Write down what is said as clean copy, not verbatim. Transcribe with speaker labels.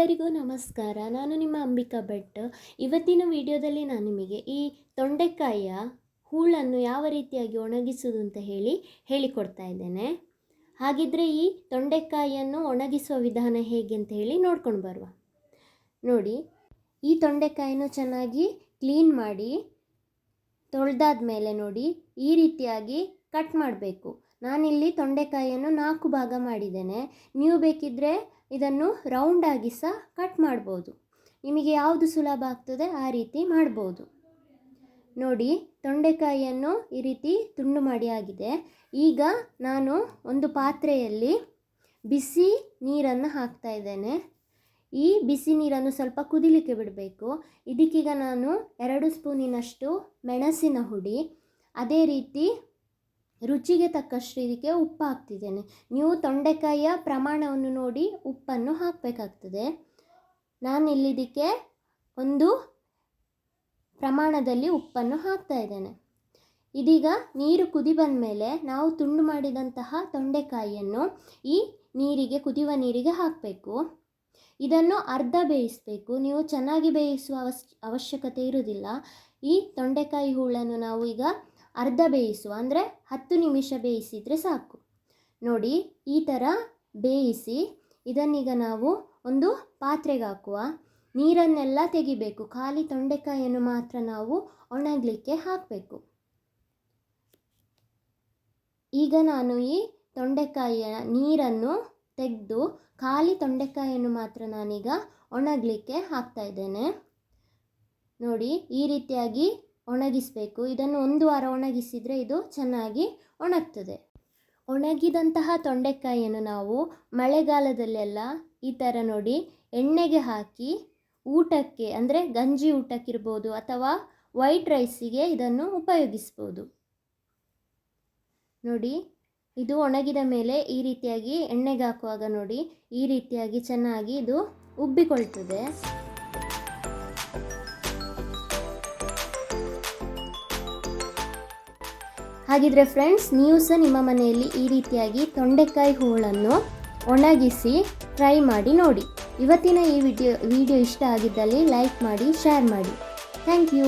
Speaker 1: ಎಲ್ಲರಿಗೂ ನಮಸ್ಕಾರ. ನಾನು ನಿಮ್ಮ ಅಂಬಿಕಾ ಭಟ್. ಇವತ್ತಿನ ವಿಡಿಯೋದಲ್ಲಿ ನಾನು ನಿಮಗೆ ಈ ತೊಂಡೆಕಾಯಿಯ ಹೂಳನ್ನು ಯಾವ ರೀತಿಯಾಗಿ ಒಣಗಿಸುವುದು ಅಂತ ಹೇಳಿಕೊಡ್ತಾ ಇದ್ದೇನೆ. ಹಾಗಿದ್ರೆ ಈ ತೊಂಡೆಕಾಯಿಯನ್ನು ಒಣಗಿಸುವ ವಿಧಾನ ಹೇಗೆ ಅಂತ ನೋಡ್ಕೊಂಡು ಬರುವ. ನೋಡಿ, ಈ ತೊಂಡೆಕಾಯಿಯನ್ನು ಚೆನ್ನಾಗಿ ಕ್ಲೀನ್ ಮಾಡಿ ತೊಳೆದಾದ ಮೇಲೆ ನೋಡಿ ಈ ರೀತಿಯಾಗಿ ಕಟ್ ಮಾಡಬೇಕು. ನಾನಿಲ್ಲಿ ತೊಂಡೆಕಾಯಿಯನ್ನು 4 ಭಾಗ ಮಾಡಿದ್ದೇನೆ. ನೀವು ಬೇಕಿದ್ದರೆ ಇದನ್ನು ರೌಂಡಾಗಿ ಸಹ ಕಟ್ ಮಾಡ್ಬೋದು. ನಿಮಗೆ ಯಾವುದು ಸುಲಭ ಆಗ್ತದೆ ಆ ರೀತಿ ಮಾಡ್ಬೋದು. ನೋಡಿ, ತೊಂಡೆಕಾಯಿಯನ್ನು ಈ ರೀತಿ ತುಂಡು ಮಾಡಿ ಆಗಿದೆ. ಈಗ ನಾನು ಒಂದು ಪಾತ್ರೆಯಲ್ಲಿ ಬಿಸಿ ನೀರನ್ನು ಹಾಕ್ತಾ ಇದ್ದೇನೆ. ಈ ಬಿಸಿ ನೀರನ್ನು ಸ್ವಲ್ಪ ಕುದಿಲಿಕ್ಕೆ ಬಿಡಬೇಕು. ಇದಕ್ಕೀಗ ನಾನು 2 ಸ್ಪೂನಿನಷ್ಟು ಮೆಣಸಿನ ಹುಡಿ, ಅದೇ ರೀತಿ ರುಚಿಗೆ ತಕ್ಕಷ್ಟು ಇದಕ್ಕೆ ಉಪ್ಪು ಹಾಕ್ತಿದ್ದೇನೆ. ನೀವು ತೊಂಡೆಕಾಯಿಯ ಪ್ರಮಾಣವನ್ನು ನೋಡಿ ಉಪ್ಪನ್ನು ಹಾಕಬೇಕಾಗ್ತದೆ. ನಾನಿಲ್ಲಿ ಇದಕ್ಕೆ ಒಂದು ಪ್ರಮಾಣದಲ್ಲಿ ಉಪ್ಪನ್ನು ಹಾಕ್ತಾ ಇದ್ದೇನೆ. ಇದೀಗ ನೀರು ಕುದಿ ಬಂದ ಮೇಲೆ ನಾವು ತುಂಡು ಮಾಡಿದಂತಹ ತೊಂಡೆಕಾಯಿಯನ್ನು ಈ ನೀರಿಗೆ, ಕುದಿಯುವ ನೀರಿಗೆ ಹಾಕಬೇಕು. ಇದನ್ನು ಅರ್ಧ ಬೇಯಿಸಬೇಕು. ನೀವು ಚೆನ್ನಾಗಿ ಬೇಯಿಸುವ ಅವಶ್ಯಕತೆ ಇರುವುದಿಲ್ಲ. ಈ ತೊಂಡೆಕಾಯಿ ಹೂಳನ್ನು ನಾವು ಈಗ ಅರ್ಧ ಬೇಯಿಸುವ, ಅಂದರೆ 10 ನಿಮಿಷ ಬೇಯಿಸಿದರೆ ಸಾಕು. ನೋಡಿ, ಈ ಥರ ಬೇಯಿಸಿ ಇದನ್ನೀಗ ನಾವು ಒಂದು ಪಾತ್ರೆಗೆ ಹಾಕುವ. ನೀರನ್ನೆಲ್ಲ ತೆಗಿಬೇಕು. ಖಾಲಿ ತೊಂಡೆಕಾಯಿಯನ್ನು ಮಾತ್ರ ನಾವು ಒಣಗಲಿಕ್ಕೆ ಹಾಕಬೇಕು. ಈಗ ನಾನು ಈ ತೊಂಡೆಕಾಯಿಯ ನೀರನ್ನು ತೆಗೆದು ಖಾಲಿ ತೊಂಡೆಕಾಯಿಯನ್ನು ಮಾತ್ರ ನಾನೀಗ ಒಣಗಲಿಕ್ಕೆ ಹಾಕ್ತಾ ಇದ್ದೇನೆ. ನೋಡಿ, ಈ ರೀತಿಯಾಗಿ ಒಣಗಿಸಬೇಕು. ಇದನ್ನು 1 ವಾರ ಒಣಗಿಸಿದರೆ ಇದು ಚೆನ್ನಾಗಿ ಒಣಗ್ತದೆ. ಒಣಗಿದಂತಹ ತೊಂಡೆಕಾಯಿಯನ್ನು ನಾವು ಮಳೆಗಾಲದಲ್ಲೆಲ್ಲ ಈ ಥರ ನೋಡಿ ಎಣ್ಣೆಗೆ ಹಾಕಿ ಊಟಕ್ಕೆ, ಅಂದರೆ ಗಂಜಿ ಊಟಕ್ಕಿರ್ಬೋದು ಅಥವಾ ವೈಟ್ ರೈಸಿಗೆ ಇದನ್ನು ಉಪಯೋಗಿಸ್ಬೋದು. ನೋಡಿ, ಇದು ಒಣಗಿದ ಮೇಲೆ ಈ ರೀತಿಯಾಗಿ ಎಣ್ಣೆಗೆ ಹಾಕುವಾಗ ನೋಡಿ ಈ ರೀತಿಯಾಗಿ ಚೆನ್ನಾಗಿ ಇದು ಉಬ್ಬಿಕೊಳ್ತದೆ. ಹಾಗಿದ್ರೆ ಫ್ರೆಂಡ್ಸ್, ನೀವು ಸಹ ನಿಮ್ಮ ಮನೆಯಲ್ಲಿ ಈ ರೀತಿಯಾಗಿ ತೊಂಡೆಕಾಯಿ ಹೂಳನ್ನು ಒಣಗಿಸಿ ಟ್ರೈ ಮಾಡಿ ನೋಡಿ. ಇವತ್ತಿನ ಈ ವಿಡಿಯೋ ಇಷ್ಟ ಆಗಿದ್ದಲ್ಲಿ ಲೈಕ್ ಮಾಡಿ, ಶೇರ್ ಮಾಡಿ. Thank you.